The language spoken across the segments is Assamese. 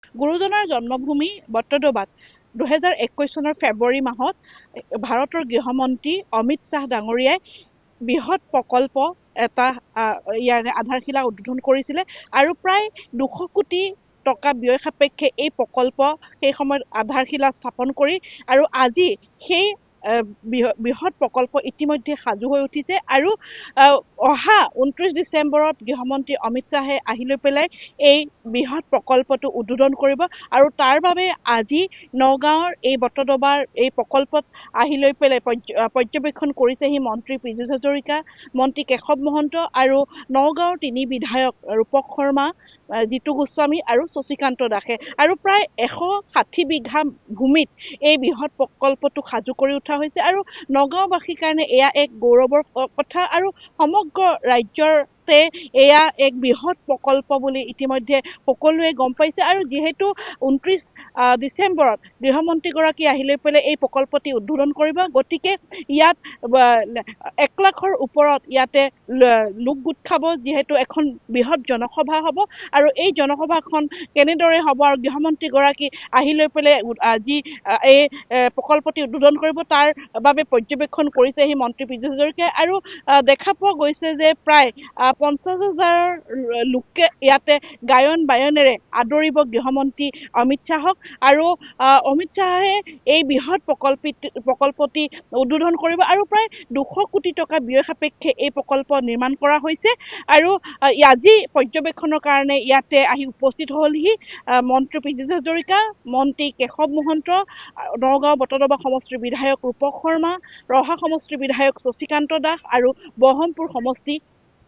গুৰুজনাৰ জন্মভূমি বটদ্ৰৱাত 2021 চনৰ ফেব্ৰুৱাৰী মাহত ভাৰতৰ গৃহমন্ত্ৰী অমিত শ্বাহ ডাঙৰীয়াই বৃহৎ প্ৰকল্প এটা ইয়াৰে আধাৰশিলা উদ্বোধন কৰিছিলে আৰু প্ৰায় 200 কোটি টকা ব্যয় সাপেক্ষে এই প্ৰকল্প সেই সময়ত আধাৰশিলা স্থাপন কৰি আৰু আজি সেই বৃহৎ প্ৰকল্প ইতিমধ্যে সাজু হৈ উঠিছে আৰু অহা 29 ডিচেম্বৰত গৃহমন্ত্ৰী অমিত শ্বাহে আহি লৈ পেলাই এই বৃহৎ প্ৰকল্পটো উদ্বোধন কৰিব আৰু তাৰ বাবে আজি নগাঁৱৰ এই বটদ্ৰৱাৰ এই প্ৰকল্পত আহি লৈ পেলাই পৰ্যবেক্ষণ কৰিছেহি মন্ত্ৰী পীযুষ হাজৰিকা, মন্ত্ৰী কেশৱ মহন্ত আৰু নগাঁৱৰ 3 বিধায়ক ৰূপক শৰ্মা, জিতু গোস্বামী আৰু শশীকান্ত দাসে আৰু প্ৰায় 160 বিঘা ভূমিত এই বৃহৎ প্ৰকল্পটো সাজু কৰি উঠা হৈছে আৰু নগাঁওবাসীৰ কাৰণে এয়া এক গৌৰৱৰ কথা আৰু সমগ্ৰ ৰাজ্যতে এয়া এক বৃহৎ প্ৰকল্প বুলি ইতিমধ্যে সকলোৱে গম পাইছে আৰু যিহেতু 29 ডিচেম্বৰত গৃহমন্ত্ৰীগৰাকী আহি লৈ পেলাই এই প্ৰকল্পটি উদ্বোধন কৰিব, গতিকে ইয়াত 1 লাখৰ ওপৰত ইয়াতে লোক গোট খাব, যিহেতু এখন বৃহৎ জনসভা হ'ব আৰু এই জনসভাখন কেনেদৰে হ'ব আৰু গৃহমন্ত্ৰীগৰাকী আহি লৈ পেলাই আজি এই প্ৰকল্পটি উদ্বোধন কৰিব তাৰ বাবে পৰ্যবেক্ষণ কৰিছেহি মন্ত্ৰী পীযুষ হাজৰিকাই আৰু দেখা পোৱা গৈছে যে প্ৰায় 50,000 লোকে ইয়াতে গায়ন বায়নেৰে আদৰিব গৃহমন্ত্ৰী অমিত শ্বাহক আৰু অমিত শ্বাহে এই বৃহৎ প্ৰকল্পটি উদ্বোধন কৰিব আৰু প্ৰায় 200 কোটি টকা ব্যয় সাপেক্ষে এই প্ৰকল্প নিৰ্মাণ কৰা হৈছে আৰু আজি পৰ্যবেক্ষণৰ কাৰণে ইয়াতে আহি উপস্থিত হ'লহি মন্ত্ৰী পীযুষ হাজৰিকা, মন্ত্ৰী কেশৱ মহন্ত, নগাঁও বটদ্ৰৱা সমষ্টিৰ বিধায়ক ৰূপক শৰ্মা, ৰহা সমষ্টিৰ বিধায়ক শশীকান্ত দাস আৰু বহৰমপুৰ সমষ্টি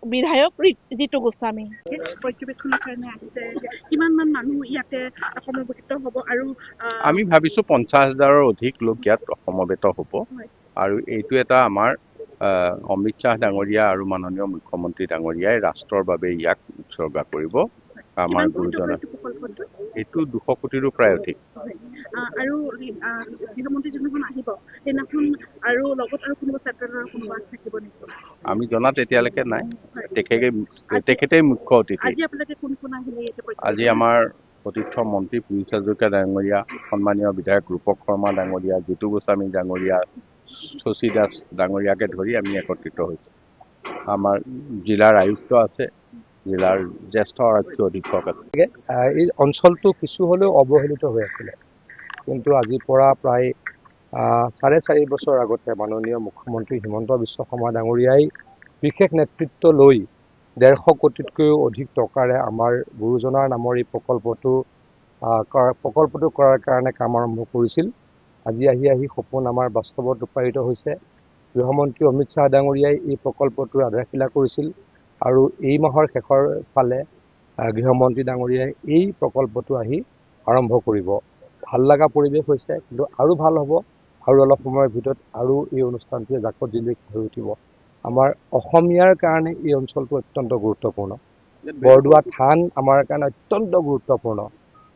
বিধায়ক জিতু গোস্বামী। পৰ্যবেক্ষণৰ কাৰণে আহিছে, কিমানমান মানুহ ইয়াতে সমবেত হ'ব আৰু আমি ভাবিছো 50,000ৰ অধিক লোক ইয়াত সমবেত হ'ব আৰু এইটো এটা আমাৰ অমিত শ্বাহ ডাঙৰীয়া আৰু মাননীয় মুখ্যমন্ত্ৰী ডাঙৰীয়াই ৰাষ্ট্ৰৰ বাবে ইয়াক উৎসৰ্গা কৰিব। আমাৰ গুৰুজনা এইটো 200 কোটিৰো প্ৰায় অধিক আৰু গৃহমন্ত্ৰী যোনখন আহিব সেইদিনাখন আৰু লগত আৰু কোনোবা চেক্ৰেটাৰী কোনোবা থাকিব নেকি? আমি জনাত এতিয়ালৈকে নাই, তেখেতেই মুখ্য অতিথি। আজি আমাৰ সতীৰ্থ মন্ত্ৰী পীযুষ হাজৰিকা ডাঙৰীয়া, সন্মানীয় বিধায়ক ৰূপক শৰ্মা ডাঙৰীয়া, জিতু গোস্বামী ডাঙৰীয়া, শশী দাস ডাঙৰীয়াকে ধৰি আমি একত্ৰিত হৈছোঁ। আমাৰ জিলাৰ আয়ুক্ত আছে, জিলাৰ জ্যেষ্ঠ আৰক্ষী অধীক্ষক আছে। এই অঞ্চলটো কিছু হ'লেও অৱহেলিত হৈ আছিলে, কিন্তু আজিৰ পৰা প্ৰায় 4.5 বছৰ আগতে মাননীয় মুখ্যমন্ত্ৰী হিমন্ত বিশ্ব শৰ্মা ডাঙৰীয়াই বিশেষ নেতৃত্ব লৈ 150 কোটিতকৈও অধিক টকাৰে আমাৰ গুৰুজনাৰ নামৰ এই প্ৰকল্পটো কৰাৰ কাৰণে কাম আৰম্ভ কৰিছিল। আজি আহি সপোন আমাৰ বাস্তৱত ৰূপায়িত হৈছে। গৃহমন্ত্ৰী অমিত শ্বাহ ডাঙৰীয়াই এই প্ৰকল্পটোৰ আধাৰশিলা কৰিছিল আৰু এই মাহৰ শেষৰ ফালে গৃহমন্ত্ৰী ডাঙৰীয়াই এই প্ৰকল্পটো আহি আৰম্ভ কৰিব। ভাল লগা পৰিৱেশ হৈছে, কিন্তু আৰু ভাল হ'ব আৰু অলপ সময়ৰ ভিতৰত আৰু এই অনুষ্ঠানটোৱে জাকত-জিলিক হৈ উঠিব। আমাৰ অসমীয়াৰ কাৰণে এই অঞ্চলটো অত্যন্ত গুৰুত্বপূৰ্ণ। বৰদোৱা থান আমাৰ কাৰণে অত্যন্ত গুৰুত্বপূৰ্ণ।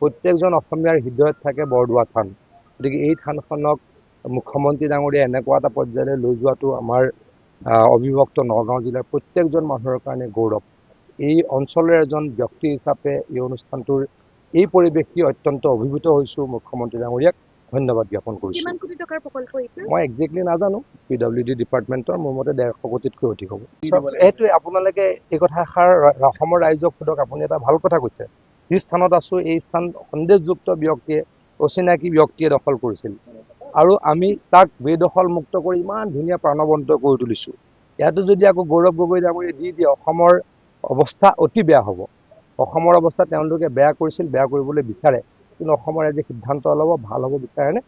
প্ৰত্যেকজন অসমীয়াৰ হৃদয়ত থাকে বৰদোৱা থান। গতিকে এই থানখনক মুখ্যমন্ত্ৰী ডাঙৰীয়াই এনেকুৱা এটা পৰ্যায়লৈ লৈ যোৱাটো আমাৰ অবিভক্ত নগাঁও জিলাৰ প্ৰত্যেকজন মানুহৰ কাৰণে গৌৰৱ। এই অঞ্চলৰ এজন ব্যক্তি হিচাপে এই অনুষ্ঠানটোৰ এই পৰিৱেশটি অত্যন্ত অভিভূত হৈছোঁ। মুখ্যমন্ত্ৰী ডাঙৰীয়াক ধন্যবাদ জ্ঞাপন কৰিছোঁ। মই একজেক্টলি নাজানো, PWD ডিপাৰ্টমেণ্টৰ, মোৰ মতে 150 কোটিতকৈ অধিক হ'ব। এইটোৱে আপোনালোকে এই কথাষাৰ অসমৰ ৰাইজক সোধক। আপুনি এটা ভাল কথা কৈছে, যি স্থানত আছোঁ এই স্থান সন্দেহযুক্ত ব্যক্তিয়ে, অচিনাকি ব্যক্তিয়ে দখল কৰিছিল আৰু আমি তাক বেদখলমুক্ত কৰি ইমান ধুনীয়া প্ৰাণৱন্ত কৰি তুলিছোঁ। ইয়াতো যদি আকৌ গৌৰৱ গগৈ ডাঙৰীয়াই দি দিয়ে, অসমৰ অৱস্থা অতি বেয়া হ'ব। অসমৰ অৱস্থা তেওঁলোকে বেয়া কৰিছিল, বেয়া কৰিবলৈ বিচাৰে, কিন্তু অসমৰ ৰাইজে সিদ্ধান্ত ল'ব ভাল হ'ব বিচাৰেনে